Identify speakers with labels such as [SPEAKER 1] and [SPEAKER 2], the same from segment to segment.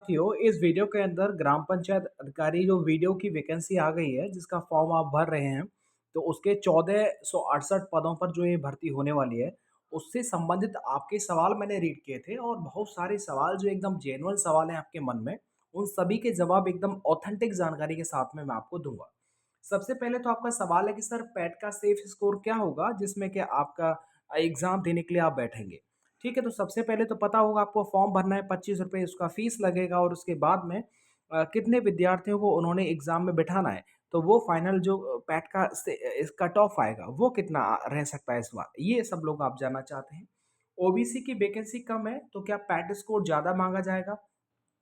[SPEAKER 1] साथियों, इस वीडियो के अंदर ग्राम पंचायत अधिकारी जो वीडियो की वैकेंसी आ गई है जिसका फॉर्म आप भर रहे हैं, तो उसके 1468 पदों पर जो ये भर्ती होने वाली है, उससे संबंधित आपके सवाल मैंने रीड किए थे और बहुत सारे सवाल जो एकदम जेन्युइन सवाल हैं आपके मन में, उन सभी के जवाब एकदम ऑथेंटिक जानकारी के साथ में मैं आपको दूंगा। सबसे पहले तो आपका सवाल है कि सर पैट का सेफ स्कोर क्या होगा जिसमें कि आपका एग्जाम देने के लिए आप बैठेंगे। ठीक है, तो सबसे पहले तो पता होगा आपको फॉर्म भरना है, ₹25 उसका फ़ीस लगेगा और उसके बाद में कितने विद्यार्थियों को उन्होंने एग्ज़ाम में बिठाना है। तो वो फाइनल जो पैट का कट ऑफ आएगा, वो कितना रह सकता है इस बार, ये सब लोग आप जानना चाहते हैं। ओबीसी की वैकेंसी कम है, तो क्या पैट स्कोर ज़्यादा माँगा जाएगा?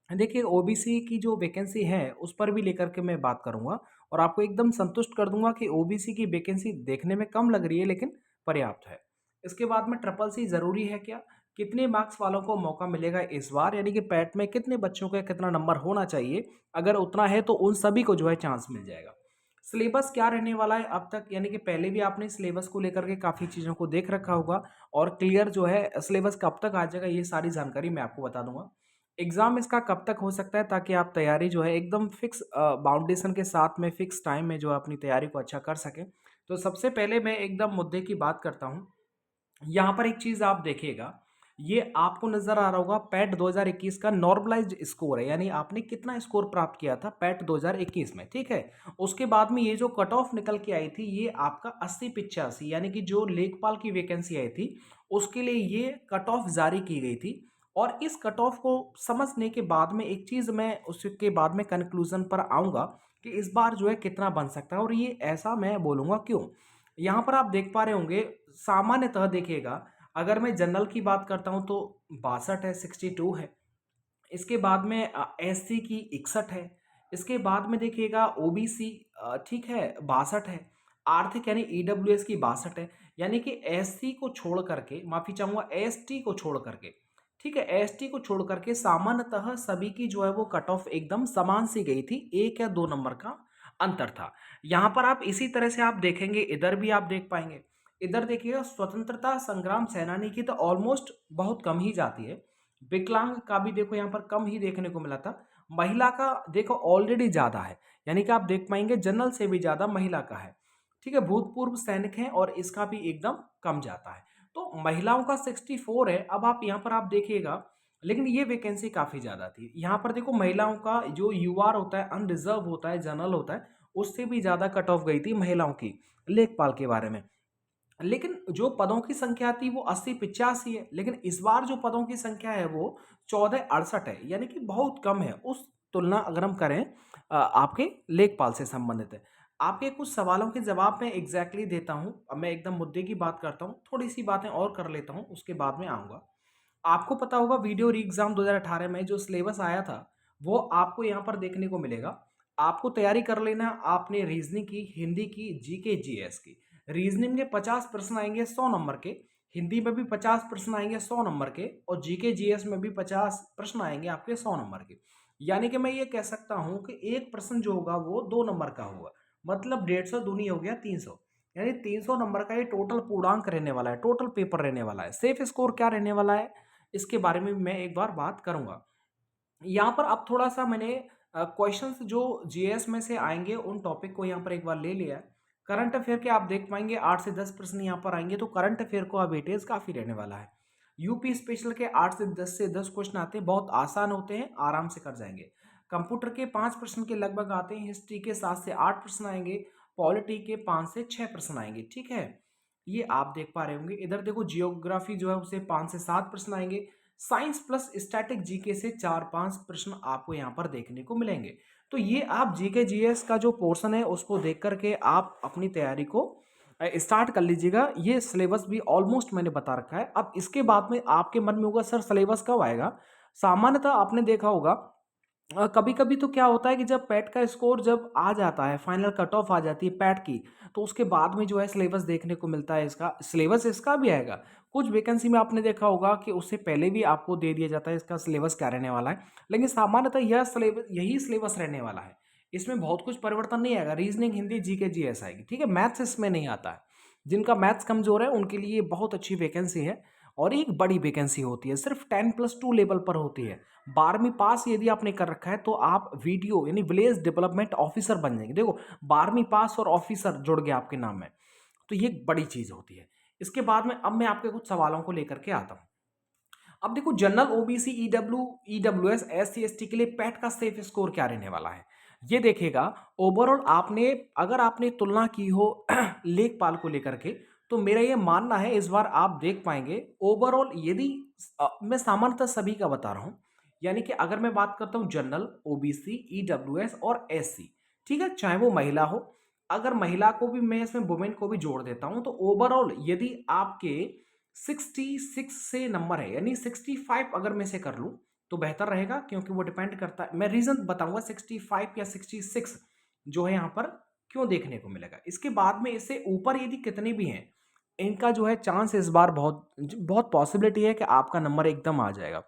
[SPEAKER 1] देखिए, ओबीसी की जो वैकेंसी है, उस पर भी लेकर के मैं बात करूँगा और आपको एकदम संतुष्ट कर दूँगा कि ओबीसी की वैकेंसी देखने में कम लग रही है, लेकिन पर्याप्त है। इसके बाद में ट्रिपल सी ज़रूरी है क्या? कितने मार्क्स वालों को मौका मिलेगा इस बार? यानी कि पैट में कितने बच्चों का कितना नंबर होना चाहिए? अगर उतना है, तो उन सभी को जो है चांस मिल जाएगा। सिलेबस क्या रहने वाला है अब तक? यानी कि पहले भी आपने सिलेबस को लेकर के काफ़ी चीज़ों को देख रखा होगा और क्लियर जो है सिलेबस कब तक आ जाएगा, ये सारी जानकारी मैं आपको बता दूँगा। एग्ज़ाम इसका कब तक हो सकता है ताकि आप तैयारी जो है एकदम फिक्स बाउंडेशन के साथ में फिक्स टाइम में जो है अपनी तैयारी को अच्छा कर सकें। तो सबसे पहले मैं एकदम मुद्दे की बात करता हूँ। यहाँ पर एक चीज़ आप देखिएगा, ये आपको नज़र आ रहा होगा पैट 2021 का नॉर्मलाइज़्ड स्कोर है, यानी आपने कितना स्कोर प्राप्त किया था पैट 2021 में, ठीक है? उसके बाद में ये जो कट ऑफ निकल के आई थी, ये आपका 80-85 यानी कि जो लेखपाल की वैकेंसी आई थी, उसके लिए ये कट ऑफ जारी की गई थी और इस कट ऑफ को समझने के बाद में एक चीज़ मैं उसके बाद में कन्क्लूज़न पर आऊँगा कि इस बार जो है कितना बन सकता है और ये ऐसा मैं बोलूँगा क्यों? यहाँ पर आप देख पा रहे होंगे, सामान्यतः देखिएगा, अगर मैं जनरल की बात करता हूँ तो 62 है, 62 है। इसके बाद में एससी की 61 है। इसके बाद में देखिएगा ओबीसी ठीक है 62 है। आर्थिक यानी ईडब्ल्यूएस की 62 है। यानी कि एससी को छोड़ करके, माफ़ी चाहूँगा, एसटी को छोड़ करके, ठीक है, एसटी को छोड़ करके सामान्यतः सभी की जो है वो कट ऑफ एकदम समान सी गई थी, 1 या 2 नंबर का अंतर था। यहाँ पर आप इसी तरह से आप देखेंगे, इधर भी आप देख पाएँगे। इधर देखिएगा, स्वतंत्रता संग्राम सेनानी की तो ऑलमोस्ट बहुत कम ही जाती है। विकलांग का भी देखो यहाँ पर कम ही देखने को मिला था। महिला का देखो ऑलरेडी ज़्यादा है, यानी कि आप देख पाएँगे जनरल से भी ज़्यादा महिला का है। ठीक है, भूतपूर्व सैनिक हैं और इसका भी एकदम कम जाता है। तो महिलाओं का 64 है, अब आप यहाँ पर आप देखिएगा, लेकिन ये वैकेंसी काफ़ी ज़्यादा थी। यहाँ पर देखो महिलाओं का जो यूआर होता है, अनरिज़र्व होता है, जनरल होता है, उससे भी ज़्यादा कट ऑफ गई थी महिलाओं की, लेखपाल के बारे में। लेकिन जो पदों की संख्या थी वो 80-85 है, लेकिन इस बार जो पदों की संख्या है वो 1468 है, यानी कि बहुत कम है उस तुलना अगर हम करें आपके लेखपाल से संबंधित है। आपके कुछ सवालों के जवाब मैं एग्जैक्टली देता हूं। अब मैं एकदम मुद्दे की बात करता हूं, थोड़ी सी बातें और कर लेता हूं, उसके बाद में आऊंगा। आपको पता होगा वीडियो री एग्जाम 2018 में जो सिलेबस आया था, वो आपको यहाँ पर देखने को मिलेगा। आपको तैयारी कर लेना, आपने रीजनिंग की, हिंदी की, जीके जीएस की। रीजनिंग में 50 प्रश्न आएंगे 100 नंबर के, हिंदी में भी 50 प्रश्न आएंगे 100 नंबर के और जीके जीएस में भी 50 प्रश्न आएंगे आपके 100 नंबर के। यानी कि मैं ये कह सकता हूँ कि एक प्रश्न जो होगा वो 2 नंबर का होगा, मतलब 150 दूनी हो गया 300, यानी 300 नंबर का ये टोटल पूर्णांक रहने वाला है, टोटल पेपर रहने वाला है। सेफ स्कोर क्या रहने वाला है, इसके बारे में भी मैं एक बार बात करूंगा। यहाँ पर अब थोड़ा सा मैंने क्वेश्चंस जो जीएस में से आएंगे उन टॉपिक को यहाँ पर एक बार ले लिया है। करंट अफेयर के आप देख पाएंगे 8 से 10 प्रश्न यहाँ पर आएंगे, तो करंट अफेयर को अब वेटेज काफ़ी रहने वाला है। यूपी स्पेशल के 8 से 10 क्वेश्चन आते हैं, बहुत आसान होते हैं, आराम से कर जाएंगे। कंप्यूटर के 5 प्रश्न के लगभग आते हैं, हिस्ट्री के 7 से 8 प्रश्न आएंगे, पॉलिटी के 5 से 6 प्रश्न आएंगे, ठीक है। ये आप देख पा रहे होंगे। इधर देखो जियोग्राफी जो है उसे 5 से 7 प्रश्न आएंगे। साइंस प्लस स्टैटिक जीके से 4-5 प्रश्न आपको यहाँ पर देखने को मिलेंगे। तो ये आप जीके जीएस का जो पोर्शन है उसको देख करके आप अपनी तैयारी को स्टार्ट कर लीजिएगा। ये सिलेबस भी ऑलमोस्ट मैंने बता रखा है। अब इसके बाद में आपके मन में होगा सर सिलेबस कब आएगा? सामान्यतः आपने देखा होगा, कभी-कभी तो क्या होता है कि जब पैट का स्कोर जब आ जाता है, फाइनल कट ऑफ आ जाती है पैट की, तो उसके बाद में जो है सिलेबस देखने को मिलता है इसका। सिलेबस इसका भी आएगा। कुछ वैकेंसी में आपने देखा होगा कि उससे पहले भी आपको दे दिया जाता है इसका सिलेबस क्या रहने वाला है। लेकिन सामान्यतः यही सिलेबस रहने वाला है। इसमें बहुत कुछ परिवर्तन नहीं आएगा। रीजनिंग, हिंदी, जीके, जीएस आएगी, ठीक है? मैथ्स इसमें नहीं आता है। जिनका मैथ्स कमज़ोर है उनके लिए ये बहुत अच्छी वैकेंसी है और ये एक बड़ी वैकेंसी होती है, सिर्फ 10+2 लेवल पर होती है। 12वीं पास यदि आपने कर रखा है तो आप वीडियो यानी विलेज डेवलपमेंट ऑफिसर बन जाएंगे। देखो 12वीं पास और ऑफिसर जुड़ गया आपके नाम में, तो ये एक बड़ी चीज होती है। इसके बाद में अब मैं आपके कुछ सवालों को लेकर के आता हूँ। अब देखो general OBC EWS SC ST के लिए पैट का सेफ स्कोर क्या रहने वाला है, ये देखेगा। ओवरऑल आपने अगर आपने तुलना की हो लेखपाल को लेकर के, तो मेरा ये मानना है इस बार आप देख पाएंगे ओवरऑल। यदि मैं सामान्यतः सभी का बता रहा हूं, यानी कि अगर मैं बात करता हूं जनरल ओबीसी ईडब्ल्यूएस और एससी, ठीक है, चाहे वो महिला हो, अगर महिला को भी मैं इसमें वुमेन को भी जोड़ देता हूं, तो ओवरऑल यदि आपके 66 से नंबर है, यानी 65 अगर मैं से कर लूं तो बेहतर रहेगा, क्योंकि वो डिपेंड करता है, मैं रीजन बताऊंगा 65 या 66 जो है यहाँ पर क्यों देखने को मिलेगा। इसके बाद में इससे ऊपर यदि कितने भी हैं, इनका जो है चांस इस बार बहुत बहुत पॉसिबिलिटी है कि आपका नंबर एकदम आ जाएगा।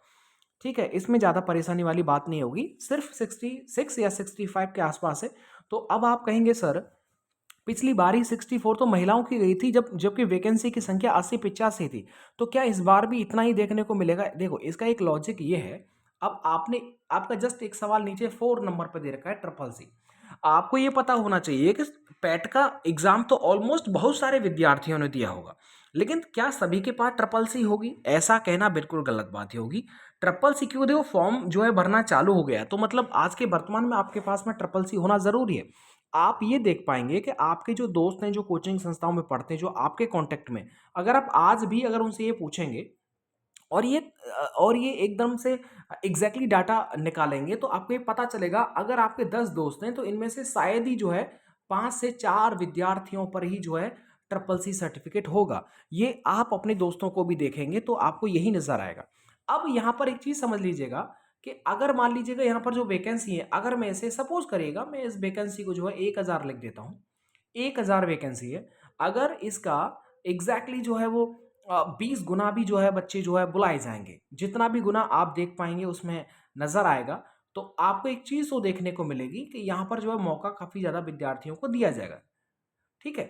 [SPEAKER 1] ठीक है, इसमें ज़्यादा परेशानी वाली बात नहीं होगी, सिर्फ 66 या 65 के आसपास है। तो अब आप कहेंगे सर पिछली बार ही 64 तो महिलाओं की गई थी, जबकि वैकेंसी की संख्या 80-85 थी, तो क्या इस बार भी इतना ही देखने को मिलेगा? देखो इसका एक लॉजिक ये है। अब आपने आपका जस्ट एक सवाल नीचे 4 नंबर पर दे रखा है ट्रिपल सी। आपको ये पता होना चाहिए कि पैट का एग्जाम तो ऑलमोस्ट बहुत सारे विद्यार्थियों ने दिया होगा, लेकिन क्या सभी के पास ट्रिपल सी होगी? ऐसा कहना बिल्कुल गलत बात ही होगी। ट्रिपल सी क्यों, देखो फॉर्म जो है भरना चालू हो गया है, तो मतलब आज के वर्तमान में आपके पास में ट्रिपल सी होना जरूरी है। आप ये देख पाएंगे कि आपके जो दोस्त हैं जो कोचिंग संस्थाओं में पढ़ते हैं, जो आपके कांटेक्ट में, अगर आप आज भी अगर उनसे ये पूछेंगे और ये एकदम से एग्जैक्टली डाटा निकालेंगे, तो आपको ये पता चलेगा अगर आपके 10 दोस्त हैं तो इनमें से शायद ही जो है 5 से 4 विद्यार्थियों पर ही जो है ट्रिपल सी सर्टिफिकेट होगा। ये आप अपने दोस्तों को भी देखेंगे तो आपको यही नजर आएगा। अब यहाँ पर एक चीज समझ लीजिएगा कि अगर मान लीजिएगा यहाँ पर जो वैकेंसी है, अगर मैं इसे सपोज करिएगा, मैं इस वैकेंसी को जो है 1000 लिख देता हूँ। 1000 वैकेंसी है, अगर इसका एग्जैक्टली जो है वो 20 गुना भी जो है बच्चे जो है बुलाए जाएंगे, जितना भी गुना आप देख पाएंगे उसमें नजर आएगा, तो आपको एक चीज तो देखने को मिलेगी कि यहाँ पर जो है मौका काफी ज्यादा विद्यार्थियों को दिया जाएगा। ठीक है,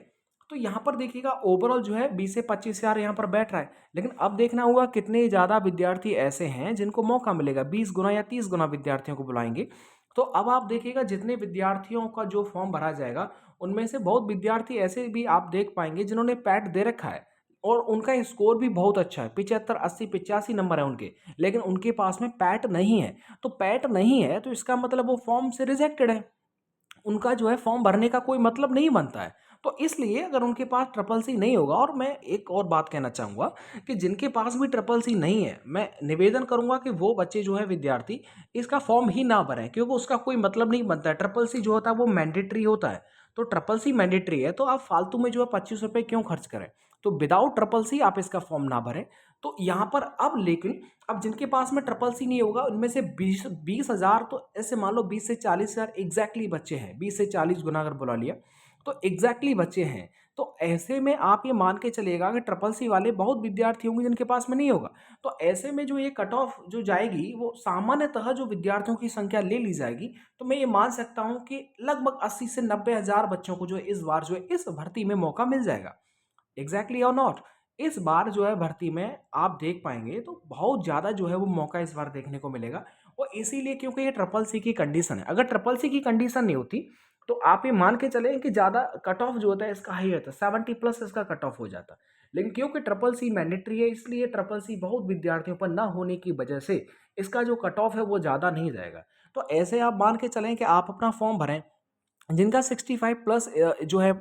[SPEAKER 1] तो यहाँ पर देखिएगा ओवरऑल जो है 20 से 25 हजार यहाँ पर बैठ रहा है, लेकिन अब देखना होगा कितने ज्यादा विद्यार्थी ऐसे हैं जिनको मौका मिलेगा। 20 गुना या 30 गुना विद्यार्थियों को बुलाएंगे। तो अब आप देखिएगा जितने विद्यार्थियों का जो फॉर्म भरा जाएगा, उनमें से बहुत विद्यार्थी ऐसे भी आप देख पाएंगे जिन्होंने पैट दे रखा है और उनका स्कोर भी बहुत अच्छा है, 75 80 85 नंबर है उनके, लेकिन उनके पास में पैट नहीं है। तो पैट नहीं है तो इसका मतलब वो फॉर्म से रिजेक्टेड है, उनका जो है फॉर्म भरने का कोई मतलब नहीं बनता है। तो इसलिए अगर उनके पास ट्रिपल सी नहीं होगा, और मैं एक और बात कहना चाहूँगा कि जिनके पास भी ट्रिपल सी नहीं है, मैं निवेदन करूँगा कि वो बच्चे जो है विद्यार्थी इसका फॉर्म ही ना भरें, क्योंकि उसका कोई मतलब नहीं बनता है। ट्रिपल सी जो होता है वो मैंडेटरी होता है, तो ट्रिपल सी मैंडेटरी है, तो आप फालतू में जो है 25 रुपये क्यों खर्च करें? तो विदाउट ट्रिपल सी आप इसका फॉर्म ना भरें। तो यहाँ पर अब लेकिन अब जिनके पास में ट्रिपल सी नहीं होगा उनमें से 20 हजार, तो ऐसे मान लो 20 से 40 हजार एग्जैक्टली बच्चे हैं, 20 से 40 गुना अगर बुला लिया तो एग्जैक्टली बच्चे हैं। तो ऐसे में आप ये मान के चलिएगा कि ट्रिपल सी वाले बहुत विद्यार्थी होंगे जिनके पास में नहीं होगा। तो ऐसे में जो ये कट ऑफ जो जाएगी वो सामान्यतः जो विद्यार्थियों की संख्या ले ली जाएगी, तो मैं ये मान सकता हूँ कि लगभग 80 से 90 हजार बच्चों को जो है इस बार जो है इस भर्ती में मौका मिल जाएगा। एग्जैक्टली और नॉट, इस बार जो है भर्ती में आप देख पाएंगे तो बहुत ज़्यादा जो है वो मौका इस बार देखने को मिलेगा। और इसीलिए क्योंकि ये ट्रिपल सी की कंडीशन है, अगर ट्रिपल सी की कंडीशन नहीं होती तो आप ये मान के चलें कि ज़्यादा कट ऑफ जो होता है इसका हाई होता है, 70+ इसका कट ऑफ हो जाता। लेकिन क्योंकि ट्रिपल सी मैंडेटरी है, इसलिए ट्रिपल सी बहुत विद्यार्थियों पर ना होने की वजह से इसका जो कट ऑफ है वो ज़्यादा नहीं जाएगा। तो ऐसे आप मान के चलें कि आप अपना फॉर्म भरें, जिनका 65+ जो है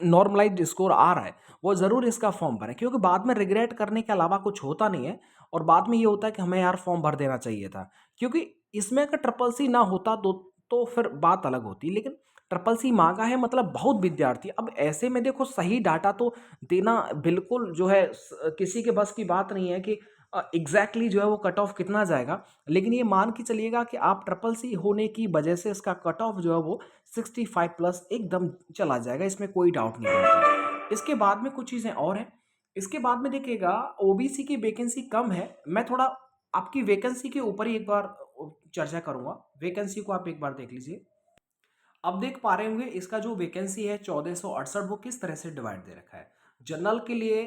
[SPEAKER 1] नॉर्मलाइज्ड स्कोर आ रहा है, वो ज़रूर इसका फॉर्म भरें, क्योंकि बाद में रिग्रेट करने के अलावा कुछ होता नहीं है। और बाद में ये होता है कि हमें यार फॉर्म भर देना चाहिए था, क्योंकि इसमें अगर ट्रिपल सी ना होता तो फिर बात अलग होती, लेकिन ट्रिपल सी मांगा है मतलब बहुत विद्यार्थी। अब ऐसे में देखो सही डाटा तो देना बिल्कुल जो है किसी के बस की बात नहीं है कि एग्जैक्टली जो है वो कट ऑफ कितना जाएगा, लेकिन ये मान के चलिएगा कि आप ट्रिपल सी होने की वजह से इसका कट ऑफ जो है वो 65+ एकदम चला जाएगा, इसमें कोई डाउट नहीं होता। इसके बाद में कुछ चीज़ें और हैं। इसके बाद में देखिएगा ओबीसी की वैकेंसी कम है, मैं थोड़ा आपकी वैकेंसी के ऊपर ही एक बार चर्चा करूंगा। वैकेंसी को आप एक बार देख लीजिए। अब देख पा रहे होंगे इसका जो वैकेंसी है 1468, वो किस तरह से डिवाइड दे रखा है। जनरल के लिए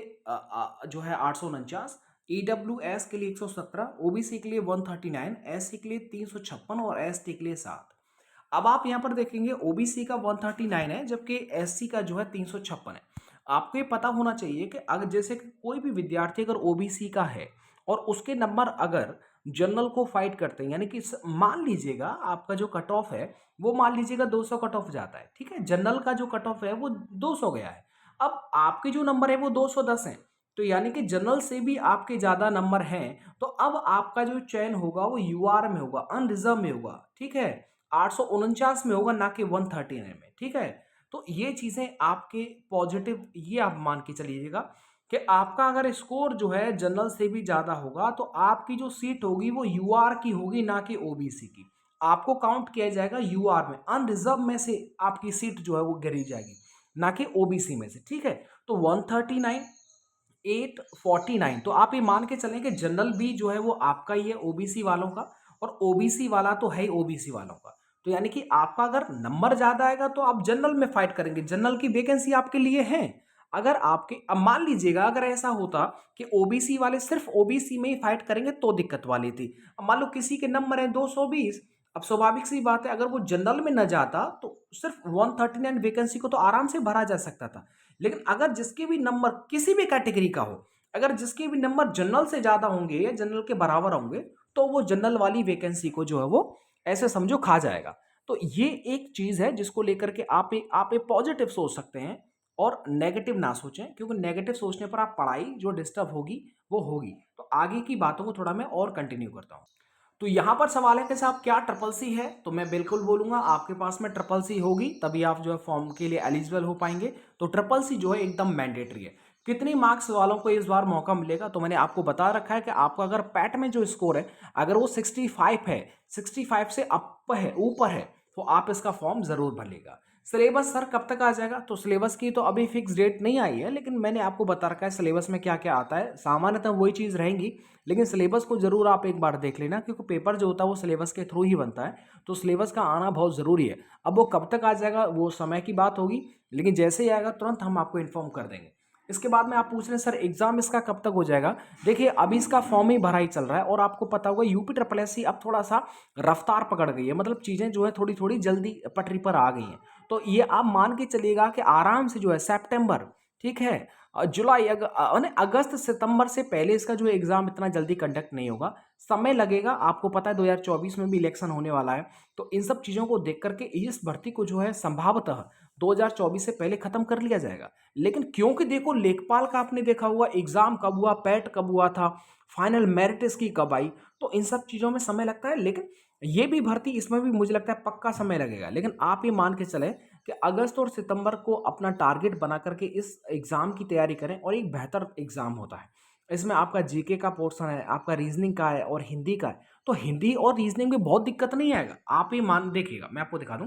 [SPEAKER 1] जो है 849, ईडब्ल्यूएस के लिए 117, ओबीसी के लिए 139, एससी के लिए 356 और एसटी के लिए 7। अब आप यहाँ पर देखेंगे ओबीसी का 139 है जबकि एससी का जो है 356 है। आपको ये पता होना चाहिए कि अगर जैसे कि कोई भी विद्यार्थी अगर ओबीसी का है और उसके नंबर अगर जनरल को फाइट करते हैं, यानी कि मान लीजिएगा आपका जो कट ऑफ है वो मान लीजिएगा 200 कट ऑफ जाता है, ठीक है, जनरल का जो कट ऑफ है वो 200 गया है। अब आपके जो नंबर है वो 210 है, तो यानी कि जनरल से भी आपके ज्यादा नंबर हैं, तो अब आपका जो चयन होगा वो यूआर में होगा, अनरिजर्व में होगा, ठीक है, 849 में होगा, ना कि 139 में, ठीक है। तो ये चीजें आपके पॉजिटिव, ये आप मान के चलिएगा कि आपका अगर स्कोर जो है जनरल से भी ज्यादा होगा तो आपकी जो सीट होगी वो यूआर की होगी, ना कि ओबीसी की। आपको काउंट किया जाएगा यूआर में, अनरिजर्व में से आपकी सीट जो है वो गिरी जाएगी, ना कि ओबीसी में से, ठीक है। तो 139 849, तो आप ये मान के चलें कि जनरल भी जो है वो आपका ही है ओबीसी वालों का, और ओबीसी वाला तो है ही ओबीसी वालों का। तो यानी कि आपका अगर नंबर ज्यादा आएगा तो आप जनरल में फाइट करेंगे, जनरल की वैकेंसी आपके लिए है। अगर आपके, अब मान लीजिएगा अगर ऐसा होता कि ओबीसी वाले सिर्फ ओबीसी में ही फाइट करेंगे तो दिक्कत वाली थी। अब मान लो किसी के नंबर है 220, अब स्वाभाविक सी बात है अगर वो जनरल में न जाता तो सिर्फ 139 वैकेंसी को तो आराम से भरा जा सकता था। लेकिन अगर जिसके भी नंबर किसी भी कैटेगरी का हो, अगर जिसके भी नंबर जनरल से ज्यादा होंगे या जनरल के बराबर होंगे, तो वो जनरल वाली वैकेंसी को जो है वो ऐसे समझो खा जाएगा। तो ये एक चीज है जिसको लेकर के आप एक पॉजिटिव सोच सकते हैं और नेगेटिव ना सोचें, क्योंकि नेगेटिव सोचने पर आप पढ़ाई जो डिस्टर्ब होगी वो होगी। तो आगे की बातों को थोड़ा मैं और कंटिन्यू करता हूँ। तो यहां पर सवाल है कि साहब क्या ट्रिपल सी है, तो मैं बिल्कुल बोलूंगा आपके पास में ट्रिपल सी होगी तभी आप जो है फॉर्म के लिए एलिजिबल हो पाएंगे। तो ट्रिपल सी जो है एकदम मैंडेटरी है। कितनी मार्क्स वालों को इस बार मौका मिलेगा, तो मैंने आपको बता रखा है कि आपका अगर पैट में जो स्कोर है अगर वो 65 है, 65 से अप है, ऊपर है, तो आप इसका फॉर्म जरूर भरेगा। सिलेबस सर कब तक आ जाएगा, तो सिलेबस की तो अभी फिक्स डेट नहीं आई है, लेकिन मैंने आपको बता रखा है सिलेबस में क्या क्या आता है, सामान्यतः वही चीज़ रहेंगी, लेकिन सिलेबस को जरूर आप एक बार देख लेना, क्योंकि पेपर जो होता है वो सिलेबस के थ्रू ही बनता है, तो सिलेबस का आना बहुत ज़रूरी है। अब वो कब तक आ जाएगा वो समय की बात होगी, लेकिन जैसे ही आएगा तुरंत हम आपको इन्फॉर्म कर देंगे। इसके बाद में आप पूछ रहे हैं सर एग्जाम इसका कब तक हो जाएगा। देखिए अभी इसका फॉर्म ही भरा ही चल रहा है, और आपको पता होगा यूपी ट्रिपल एस सी अब थोड़ा सा रफ्तार पकड़ गई है, मतलब चीज़ें जो है थोड़ी थोड़ी जल्दी पटरी पर आ गई हैं। तो ये आप मान के चलिएगा कि आराम से जो है सितंबर, ठीक है, जुलाई अगस्त सितंबर से पहले इसका जो एग्जाम इतना जल्दी कंडक्ट नहीं होगा, समय लगेगा। आपको पता है 2024 में भी इलेक्शन होने वाला है, तो इन सब चीज़ों को देख करके इस भर्ती को जो है संभवतः 2024 से पहले खत्म कर लिया जाएगा। लेकिन क्योंकि देखो लेखपाल का आपने देखा हुआ एग्जाम कब हुआ, पैट कब हुआ था, फाइनल मेरिट इसकी कब आई, तो इन सब चीज़ों में समय लगता है। लेकिन ये भी भर्ती, इसमें भी मुझे लगता है पक्का समय लगेगा। लेकिन आप ये मान के चले कि अगस्त और सितंबर को अपना टारगेट बना करके इस एग्ज़ाम की तैयारी करें, और एक बेहतर एग्ज़ाम होता है। इसमें आपका जीके का पोर्शन है, आपका रीजनिंग का है और हिंदी का है। तो हिंदी और रीजनिंग में बहुत दिक्कत नहीं आएगा, आप ये मान देखिएगा, मैं आपको दिखा दूं,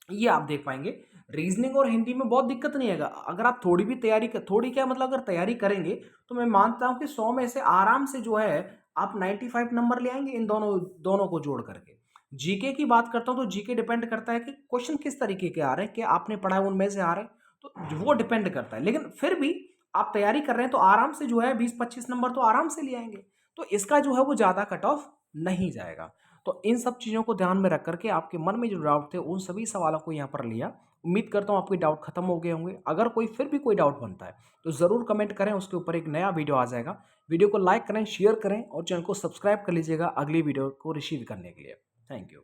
[SPEAKER 1] ये आप देख पाएंगे रीजनिंग और हिंदी में बहुत दिक्कत नहीं आएगा। अगर आप थोड़ी भी तैयारी कर, थोड़ी क्या मतलब अगर तैयारी करेंगे तो मैं मानता हूं कि 100 में से आराम से जो है आप 95 नंबर ले आएंगे इन दोनों दोनों को जोड़ करके। जीके की बात करता हूं तो जीके डिपेंड करता है कि क्वेश्चन किस तरीके के आ रहे हैं, कि आपने पढ़ा है उनमें से आ रहे हैं, तो वो डिपेंड करता है। लेकिन फिर भी आप तैयारी कर रहे हैं तो आराम से जो है 20-25 नंबर तो आराम से ले आएंगे, तो इसका जो है वो ज़्यादा कट ऑफ नहीं जाएगा। तो इन सब चीज़ों को ध्यान में रख करके आपके मन में जो डाउट थे उन सभी सवालों को यहाँ पर लिया। उम्मीद करता हूँ आपके डाउट खत्म हो गए होंगे। अगर कोई फिर भी कोई डाउट बनता है तो ज़रूर कमेंट करें, उसके ऊपर एक नया वीडियो आ जाएगा। वीडियो को लाइक करें, शेयर करें और चैनल को सब्सक्राइब कर लीजिएगा अगली वीडियो को रिसीव करने के लिए। Thank you.